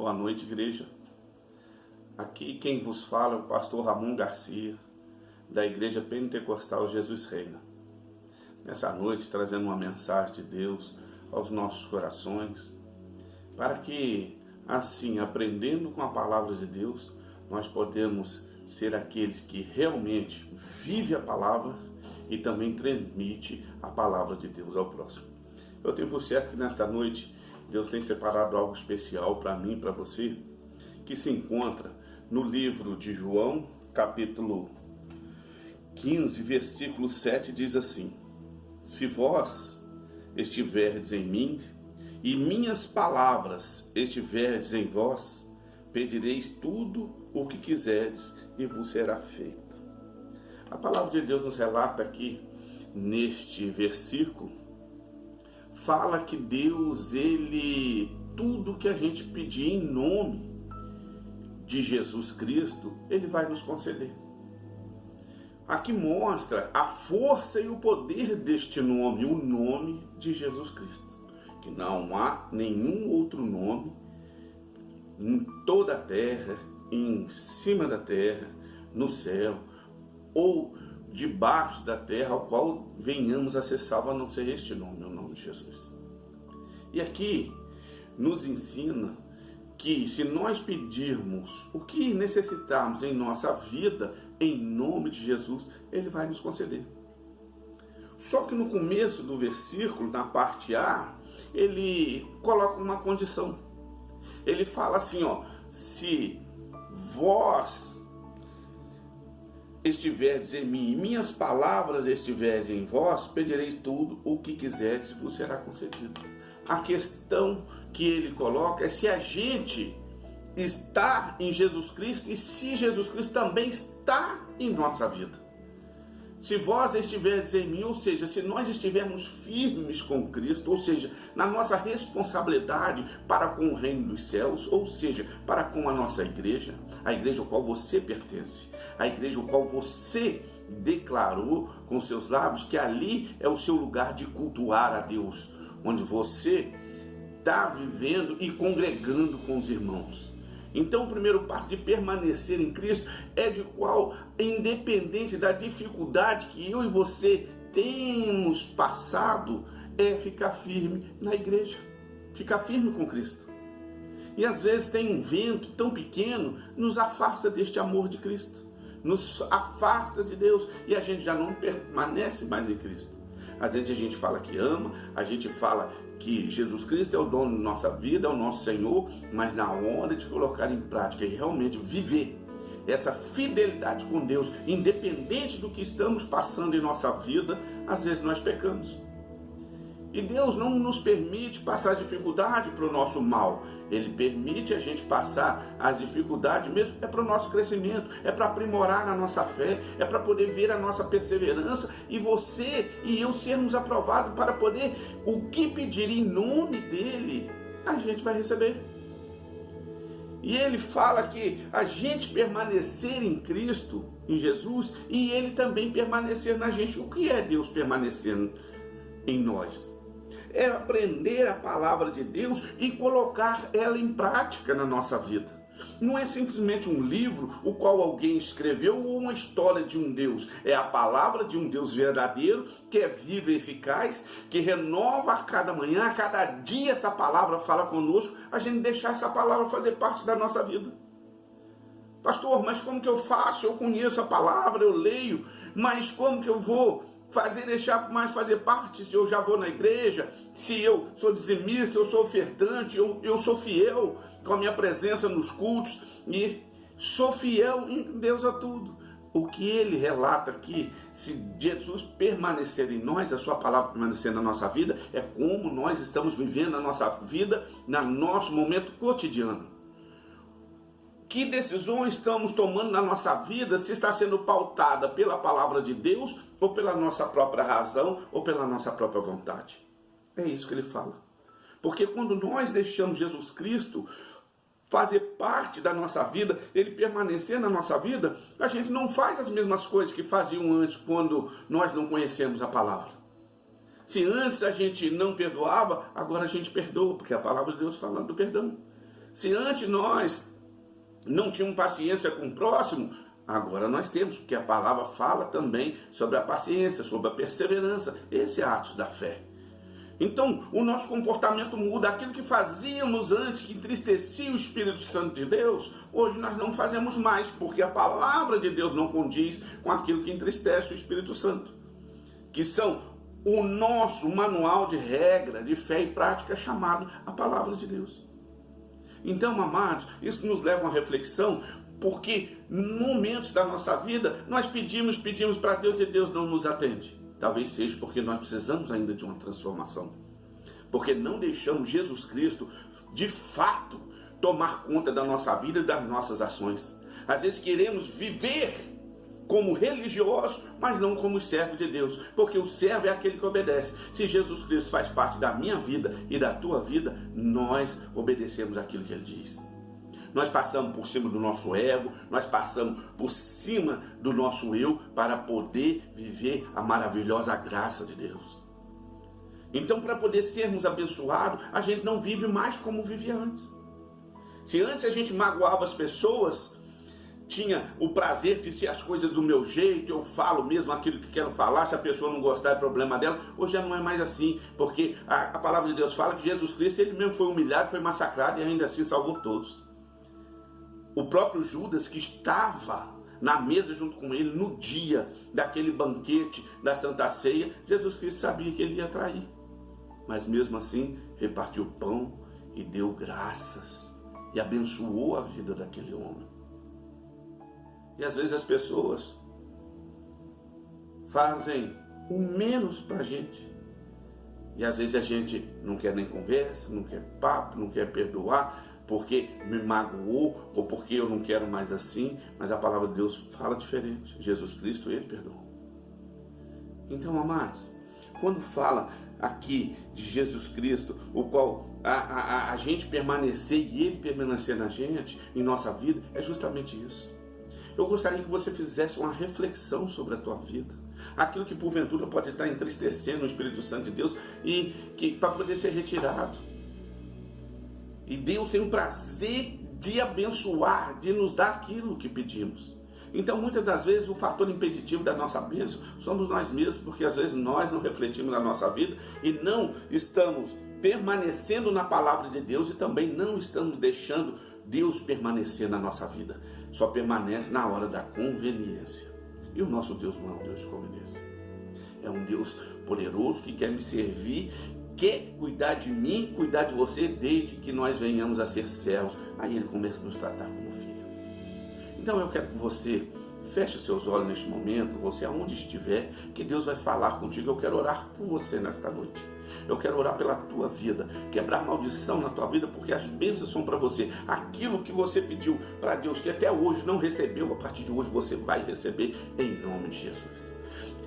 Boa noite, igreja. Aqui quem vos fala é o pastor Ramon Garcia, da Igreja Pentecostal Jesus Reina. Nessa noite, trazendo uma mensagem de Deus aos nossos corações, para que, assim, aprendendo com a palavra de Deus, nós podemos ser aqueles que realmente vivem a palavra e também transmite a palavra de Deus ao próximo. Eu tenho por certo que nesta noite Deus tem separado algo especial para mim e para você, que se encontra no livro de João, capítulo 15, versículo 7, diz assim: Se vós estiverdes em mim e minhas palavras estiverdes em vós, pedireis tudo o que quiserdes e vos será feito. A palavra de Deus nos relata aqui, neste versículo, fala que Deus, tudo que a gente pedir em nome de Jesus Cristo, Ele vai nos conceder. Aqui mostra a força e o poder deste nome, o nome de Jesus Cristo. Que não há nenhum outro nome em toda a terra, em cima da terra, no céu ou debaixo da terra, ao qual venhamos acessar a não ser este nome, o nome de Jesus. E aqui nos ensina que se nós pedirmos o que necessitarmos em nossa vida, em nome de Jesus, Ele vai nos conceder. Só que no começo do versículo, na parte A, ele coloca uma condição. Ele fala assim, se vós estiverdes em mim e minhas palavras estiverdes em vós, pedireis tudo o que quiserdes e vos será concedido. A questão que ele coloca é se a gente está em Jesus Cristo e se Jesus Cristo também está em nossa vida. Se vós estiverdes em mim, ou seja, se nós estivermos firmes com Cristo, ou seja, na nossa responsabilidade para com o reino dos céus, ou seja, para com a nossa igreja, a igreja ao qual você pertence, a igreja ao qual você declarou com seus lábios que ali é o seu lugar de cultuar a Deus, onde você está vivendo e congregando com os irmãos. Então o primeiro passo de permanecer em Cristo é de qual, independente da dificuldade que eu e você temos passado, é ficar firme na igreja, ficar firme com Cristo. E às vezes tem um vento tão pequeno, nos afasta deste amor de Cristo, nos afasta de Deus e a gente já não permanece mais em Cristo. Às vezes a gente fala que ama, a gente fala que Jesus Cristo é o dono da nossa vida, é o nosso Senhor, mas na hora de colocar em prática e realmente viver essa fidelidade com Deus, independente do que estamos passando em nossa vida, às vezes nós pecamos. E Deus não nos permite passar dificuldade para o nosso mal. Ele permite a gente passar as dificuldades mesmo, é para o nosso crescimento, é para aprimorar a nossa fé, é para poder ver a nossa perseverança e você e eu sermos aprovados para poder, o que pedir em nome dele, a gente vai receber. E ele fala que a gente permanecer em Cristo, em Jesus, e ele também permanecer na gente. O que é Deus permanecendo em nós? É aprender a palavra de Deus e colocar ela em prática na nossa vida. Não é simplesmente um livro o qual alguém escreveu ou uma história de um Deus. É a palavra de um Deus verdadeiro, que é viva e eficaz, que renova a cada manhã, a cada dia essa palavra fala conosco, a gente deixar essa palavra fazer parte da nossa vida. Pastor, mas como que eu faço? Eu conheço a palavra, eu leio, mas como que eu vou deixar mais fazer parte, se eu já vou na igreja, se eu sou dizimista, eu sou ofertante, eu sou fiel com a minha presença nos cultos e sou fiel em Deus a tudo. O que ele relata aqui, se Jesus permanecer em nós, a sua palavra permanecer na nossa vida, é como nós estamos vivendo a nossa vida no nosso momento cotidiano. Que decisões estamos tomando na nossa vida, se está sendo pautada pela palavra de Deus, ou pela nossa própria razão, ou pela nossa própria vontade. É isso que ele fala. Porque quando nós deixamos Jesus Cristo fazer parte da nossa vida, ele permanecer na nossa vida, a gente não faz as mesmas coisas que faziam antes, quando nós não conhecemos a palavra. Se antes a gente não perdoava, agora a gente perdoa, porque a palavra de Deus fala do perdão. Se antes nós não tínhamos paciência com o próximo, agora nós temos, porque a palavra fala também sobre a paciência, sobre a perseverança. Esse é atos da fé. Então, o nosso comportamento muda. Aquilo que fazíamos antes, que entristecia o Espírito Santo de Deus, hoje nós não fazemos mais, porque a palavra de Deus não condiz com aquilo que entristece o Espírito Santo, que são o nosso manual de regra, de fé e prática, chamado a palavra de Deus. Então, amados, isso nos leva a uma reflexão, porque em momentos da nossa vida, nós pedimos para Deus e Deus não nos atende. Talvez seja porque nós precisamos ainda de uma transformação. Porque não deixamos Jesus Cristo, de fato, tomar conta da nossa vida e das nossas ações. Às vezes queremos viver como religiosos, mas não como servo de Deus. Porque o servo é aquele que obedece. Se Jesus Cristo faz parte da minha vida e da tua vida, nós obedecemos aquilo que Ele diz. Nós passamos por cima do nosso ego, nós passamos por cima do nosso eu para poder viver a maravilhosa graça de Deus. Então, para poder sermos abençoados, a gente não vive mais como vivia antes. Se antes a gente magoava as pessoas, tinha o prazer de ser as coisas do meu jeito, eu falo mesmo aquilo que quero falar, se a pessoa não gostar é problema dela. Hoje já não é mais assim, porque a palavra de Deus fala que Jesus Cristo, Ele mesmo foi humilhado, foi massacrado e ainda assim salvou todos. O próprio Judas, que estava na mesa junto com ele no dia daquele banquete da Santa Ceia, Jesus Cristo sabia que ele ia trair. Mas mesmo assim, repartiu o pão e deu graças e abençoou a vida daquele homem. E às vezes as pessoas fazem o menos para a gente. E às vezes a gente não quer nem conversa, não quer papo, não quer perdoar, porque me magoou, ou porque eu não quero mais assim, mas a palavra de Deus fala diferente. Jesus Cristo, Ele perdoou. Então, amados, quando fala aqui de Jesus Cristo, o qual a gente permanecer e Ele permanecer na gente, em nossa vida, é justamente isso. Eu gostaria que você fizesse uma reflexão sobre a tua vida, aquilo que porventura pode estar entristecendo o Espírito Santo de Deus e que para poder ser retirado. E Deus tem o prazer de abençoar, de nos dar aquilo que pedimos. Então, muitas das vezes, o fator impeditivo da nossa bênção somos nós mesmos, porque às vezes nós não refletimos na nossa vida e não estamos permanecendo na palavra de Deus e também não estamos deixando Deus permanecer na nossa vida. Só permanece na hora da conveniência. E o nosso Deus não é um Deus de conveniência. É um Deus poderoso que quer me servir, quer cuidar de mim, cuidar de você, desde que nós venhamos a ser servos. Aí Ele começa a nos tratar como filho. Então eu quero que você feche seus olhos neste momento, você aonde estiver, que Deus vai falar contigo. Eu quero orar por você nesta noite. Eu quero orar pela tua vida, quebrar maldição na tua vida, porque as bênçãos são para você. Aquilo que você pediu para Deus, que até hoje não recebeu, a partir de hoje você vai receber em nome de Jesus.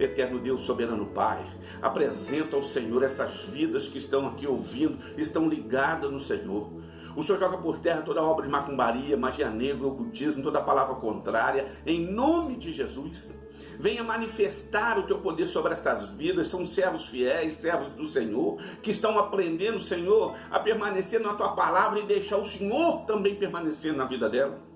Eterno Deus, soberano Pai, apresenta ao Senhor essas vidas que estão aqui ouvindo, estão ligadas no Senhor. O Senhor joga por terra toda obra de macumbaria, magia negra, ocultismo, toda palavra contrária, em nome de Jesus. Venha manifestar o teu poder sobre estas vidas. São servos fiéis, servos do Senhor, que estão aprendendo, Senhor, a permanecer na tua palavra e deixar o Senhor também permanecer na vida dela.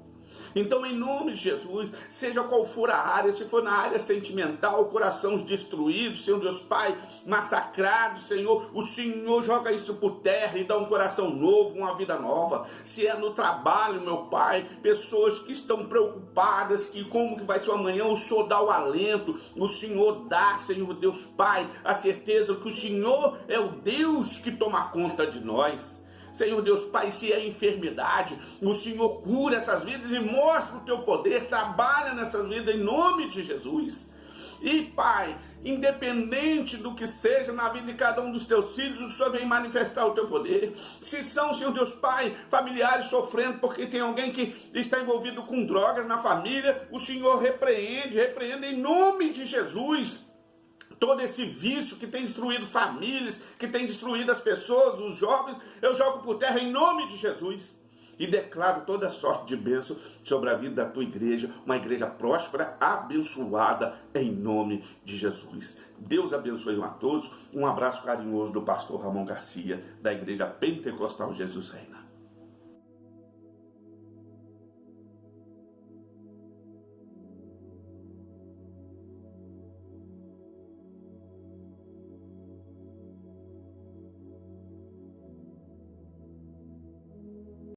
Então, em nome de Jesus, seja qual for a área, se for na área sentimental, corações destruídos, Senhor Deus Pai, massacrados, Senhor, o Senhor joga isso por terra e dá um coração novo, uma vida nova. Se é no trabalho, meu Pai, pessoas que estão preocupadas, que como que vai ser amanhã, o Senhor dá o alento, o Senhor dá, Senhor Deus Pai, a certeza que o Senhor é o Deus que toma conta de nós. Senhor Deus Pai, se é enfermidade, o Senhor cura essas vidas e mostra o teu poder, trabalha nessas vidas em nome de Jesus. E Pai, independente do que seja na vida de cada um dos teus filhos, o Senhor vem manifestar o teu poder. Se são, Senhor Deus Pai, familiares sofrendo porque tem alguém que está envolvido com drogas na família, o Senhor repreende em nome de Jesus. Todo esse vício que tem destruído famílias, que tem destruído as pessoas, os jovens, eu jogo por terra em nome de Jesus. E declaro toda sorte de bênção sobre a vida da tua igreja, uma igreja próspera, abençoada, em nome de Jesus. Deus abençoe a todos. Um abraço carinhoso do pastor Ramon Garcia, da Igreja Pentecostal Jesus Reina.